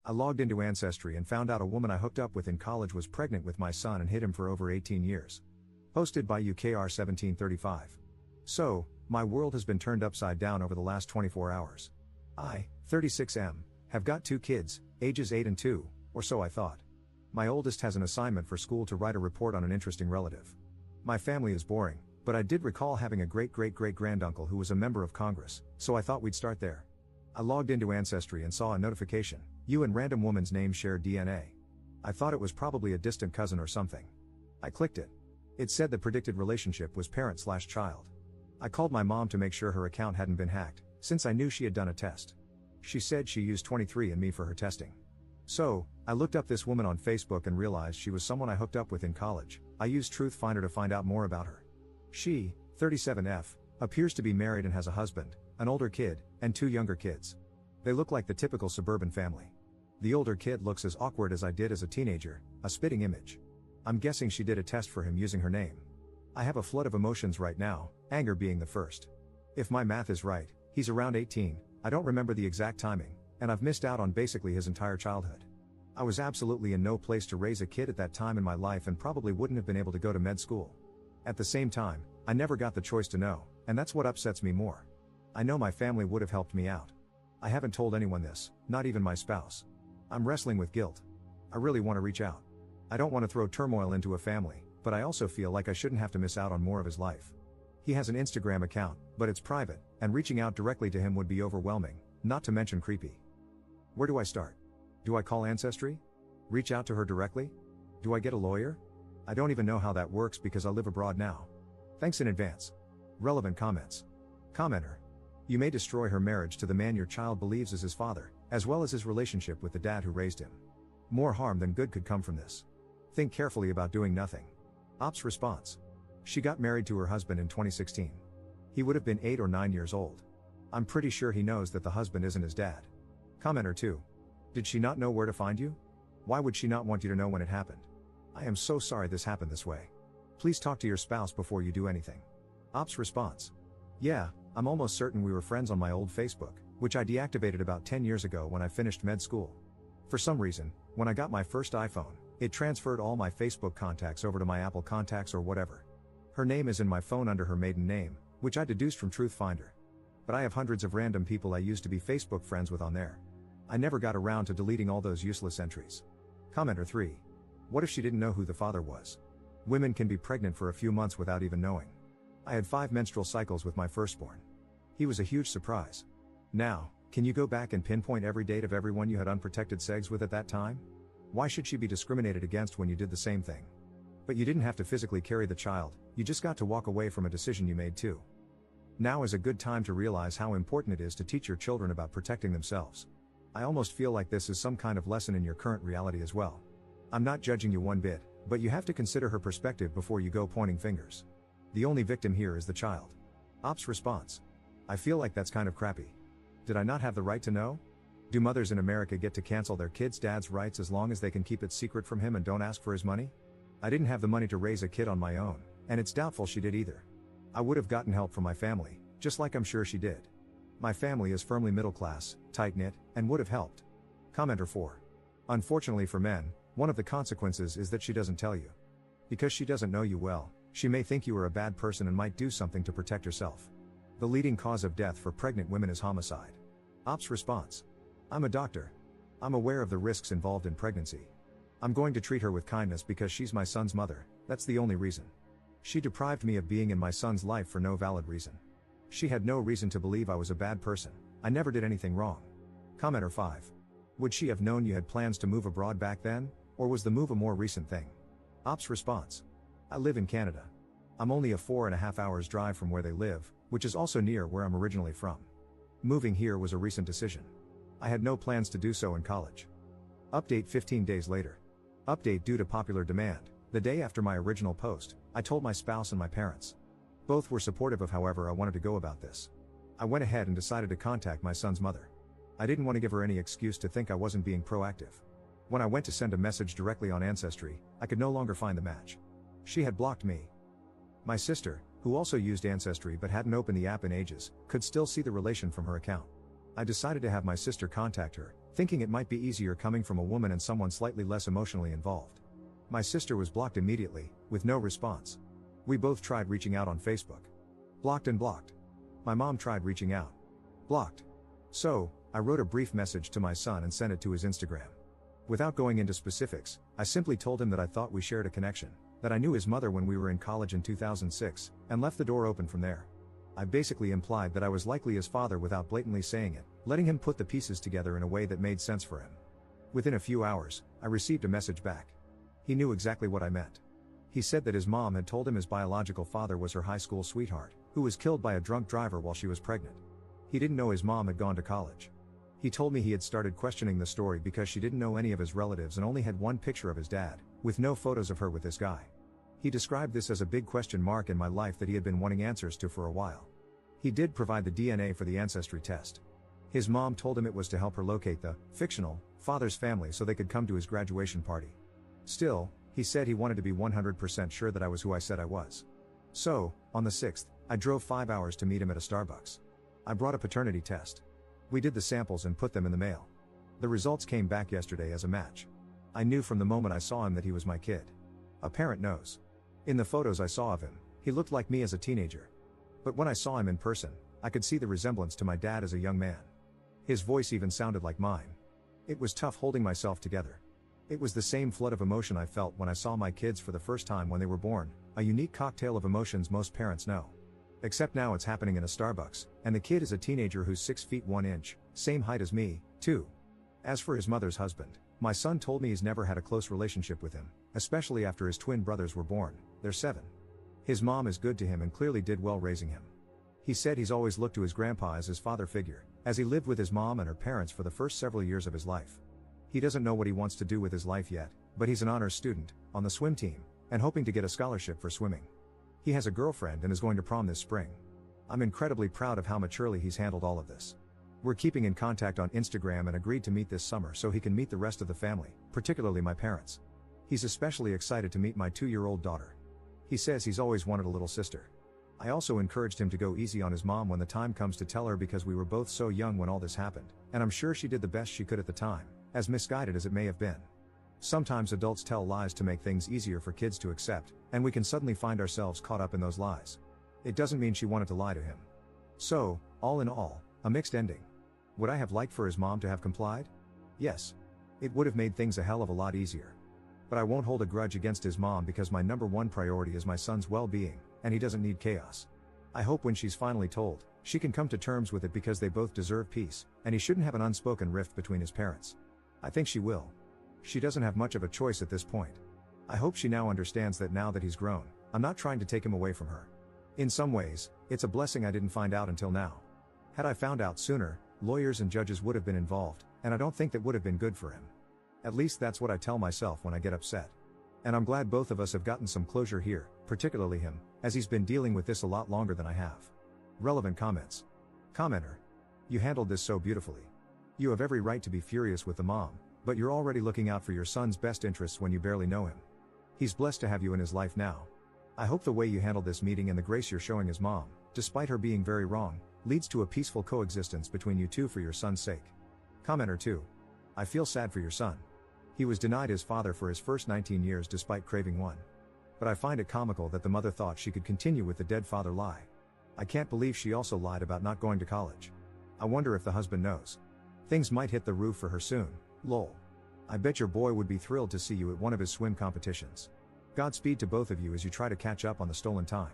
I logged into Ancestry and found out a woman I hooked up with in college was pregnant with my son and hid him for over 18 years. Posted by UKR1735. So, my world has been turned upside down over the last 24 hours. I, 36M, have got 2 kids, ages 8 and 2, or so I thought. My oldest has an assignment for school to write a report on an interesting relative. My family is boring, but I did recall having a great-great-great-granduncle who was a member of Congress, so I thought we'd start there. I logged into Ancestry and saw a notification, you and random woman's name share DNA. I thought it was probably a distant cousin or something. I clicked it. It said the predicted relationship was parent/child. I called my mom to make sure her account hadn't been hacked, since I knew she had done a test. She said she used 23andMe for her testing. So, I looked up this woman on Facebook and realized she was someone I hooked up with in college. I used Truthfinder to find out more about her. She, 37F, appears to be married and has a husband, an older kid, and 2 younger kids. They look like the typical suburban family. The older kid looks as awkward as I did as a teenager, a spitting image. I'm guessing she did a test for him using her name. I have a flood of emotions right now, anger being the first. If my math is right, he's around 18, I don't remember the exact timing, and I've missed out on basically his entire childhood. I was absolutely in no place to raise a kid at that time in my life and probably wouldn't have been able to go to med school. At the same time, I never got the choice to know, and that's what upsets me more. I know my family would have helped me out. I haven't told anyone this, not even my spouse. I'm wrestling with guilt. I really want to reach out. I don't want to throw turmoil into a family, but I also feel like I shouldn't have to miss out on more of his life. He has an Instagram account, but it's private, and reaching out directly to him would be overwhelming, not to mention creepy. Where do I start? Do I call Ancestry? Reach out to her directly? Do I get a lawyer? I don't even know how that works because I live abroad now. Thanks in advance. Relevant comments. Commenter. You may destroy her marriage to the man your child believes is his father, as well as his relationship with the dad who raised him. More harm than good could come from this. Think carefully about doing nothing. Ops response. She got married to her husband in 2016. He would have been 8 or 9 years old. I'm pretty sure he knows that the husband isn't his dad. Commenter 2. Did she not know where to find you? Why would she not want you to know when it happened? I am so sorry this happened this way. Please talk to your spouse before you do anything. Ops response. Yeah, I'm almost certain we were friends on my old Facebook, which I deactivated about 10 years ago when I finished med school. For some reason, when I got my first iPhone, it transferred all my Facebook contacts over to my Apple contacts or whatever. Her name is in my phone under her maiden name, which I deduced from Truthfinder. But I have hundreds of random people I used to be Facebook friends with on there. I never got around to deleting all those useless entries. Commenter 3. What if she didn't know who the father was? Women can be pregnant for a few months without even knowing. I had 5 menstrual cycles with my firstborn. He was a huge surprise. Now, can you go back and pinpoint every date of everyone you had unprotected sex with at that time? Why should she be discriminated against when you did the same thing? But you didn't have to physically carry the child, you just got to walk away from a decision you made too. Now is a good time to realize how important it is to teach your children about protecting themselves. I almost feel like this is some kind of lesson in your current reality as well. I'm not judging you one bit, but you have to consider her perspective before you go pointing fingers. The only victim here is the child. Ops response. I feel like that's kind of crappy. Did I not have the right to know? Do mothers in America get to cancel their kids' dad's rights as long as they can keep it secret from him and don't ask for his money? I didn't have the money to raise a kid on my own, and it's doubtful she did either. I would have gotten help from my family, just like I'm sure she did. My family is firmly middle class, tight-knit, and would have helped. Commenter 4. Unfortunately for men, one of the consequences is that she doesn't tell you. Because she doesn't know you well, she may think you are a bad person and might do something to protect herself. The leading cause of death for pregnant women is homicide. Ops response. I'm a doctor. I'm aware of the risks involved in pregnancy. I'm going to treat her with kindness because she's my son's mother, that's the only reason. She deprived me of being in my son's life for no valid reason. She had no reason to believe I was a bad person, I never did anything wrong. Commenter 5. Would she have known you had plans to move abroad back then, or was the move a more recent thing? Ops response. I live in Canada. I'm only a 4.5 hours drive from where they live, which is also near where I'm originally from. Moving here was a recent decision. I had no plans to do so in college. Update 15 days later. Update due to popular demand. The day after my original post, I told my spouse and my parents. Both were supportive of however I wanted to go about this. I went ahead and decided to contact my son's mother. I didn't want to give her any excuse to think I wasn't being proactive. When I went to send a message directly on Ancestry, I could no longer find the match. She had blocked me. My sister, who also used Ancestry but hadn't opened the app in ages, could still see the relation from her account. I decided to have my sister contact her, thinking it might be easier coming from a woman and someone slightly less emotionally involved. My sister was blocked immediately, with no response. We both tried reaching out on Facebook. Blocked and blocked. My mom tried reaching out. Blocked. So, I wrote a brief message to my son and sent it to his Instagram. Without going into specifics, I simply told him that I thought we shared a connection, that I knew his mother when we were in college in 2006, and left the door open from there. I basically implied that I was likely his father without blatantly saying it, letting him put the pieces together in a way that made sense for him. Within a few hours, I received a message back. He knew exactly what I meant. He said that his mom had told him his biological father was her high school sweetheart, who was killed by a drunk driver while she was pregnant. He didn't know his mom had gone to college. He told me he had started questioning the story because she didn't know any of his relatives and only had one picture of his dad, with no photos of her with this guy. He described this as a big question mark in my life that he had been wanting answers to for a while. He did provide the DNA for the Ancestry test. His mom told him it was to help her locate the fictional father's family so they could come to his graduation party. Still, he said he wanted to be 100% sure that I was who I said I was. So, on the 6th, I drove 5 hours to meet him at a Starbucks. I brought a paternity test. We did the samples and put them in the mail. The results came back yesterday as a match. I knew from the moment I saw him that he was my kid. A parent knows. In the photos I saw of him, he looked like me as a teenager. But when I saw him in person, I could see the resemblance to my dad as a young man. His voice even sounded like mine. It was tough holding myself together. It was the same flood of emotion I felt when I saw my kids for the first time when they were born, a unique cocktail of emotions most parents know. Except now it's happening in a Starbucks, and the kid is a teenager who's 6 feet 1 inch, same height as me, too. As for his mother's husband, my son told me he's never had a close relationship with him, especially after his twin brothers were born. They're 7. His mom is good to him and clearly did well raising him. He said he's always looked to his grandpa as his father figure, as he lived with his mom and her parents for the first several years of his life. He doesn't know what he wants to do with his life yet, but he's an honors student, on the swim team, and hoping to get a scholarship for swimming. He has a girlfriend and is going to prom this spring. I'm incredibly proud of how maturely he's handled all of this. We're keeping in contact on Instagram and agreed to meet this summer so he can meet the rest of the family, particularly my parents. He's especially excited to meet my 2-year-old daughter. He says he's always wanted a little sister. I also encouraged him to go easy on his mom when the time comes to tell her because we were both so young when all this happened, and I'm sure she did the best she could at the time, as misguided as it may have been. Sometimes adults tell lies to make things easier for kids to accept, and we can suddenly find ourselves caught up in those lies. It doesn't mean she wanted to lie to him. So, all in all, a mixed ending. Would I have liked for his mom to have complied? Yes. It would have made things a hell of a lot easier. But I won't hold a grudge against his mom because my #1 priority is my son's well-being, and he doesn't need chaos. I hope when she's finally told, she can come to terms with it because they both deserve peace, and he shouldn't have an unspoken rift between his parents. I think she will. She doesn't have much of a choice at this point. I hope she now understands that now that he's grown, I'm not trying to take him away from her. In some ways, it's a blessing I didn't find out until now. Had I found out sooner, lawyers and judges would have been involved, and I don't think that would have been good for him. At least that's what I tell myself when I get upset. And I'm glad both of us have gotten some closure here, particularly him, as he's been dealing with this a lot longer than I have. Relevant comments. Commenter. You handled this so beautifully. You have every right to be furious with the mom, but you're already looking out for your son's best interests when you barely know him. He's blessed to have you in his life now. I hope the way you handled this meeting and the grace you're showing his mom, despite her being very wrong, leads to a peaceful coexistence between you two for your son's sake. Commenter 2. I feel sad for your son. He was denied his father for his first 19 years despite craving one. But I find it comical that the mother thought she could continue with the dead father lie. I can't believe she also lied about not going to college. I wonder if the husband knows. Things might hit the roof for her soon, lol. I bet your boy would be thrilled to see you at one of his swim competitions. Godspeed to both of you as you try to catch up on the stolen time.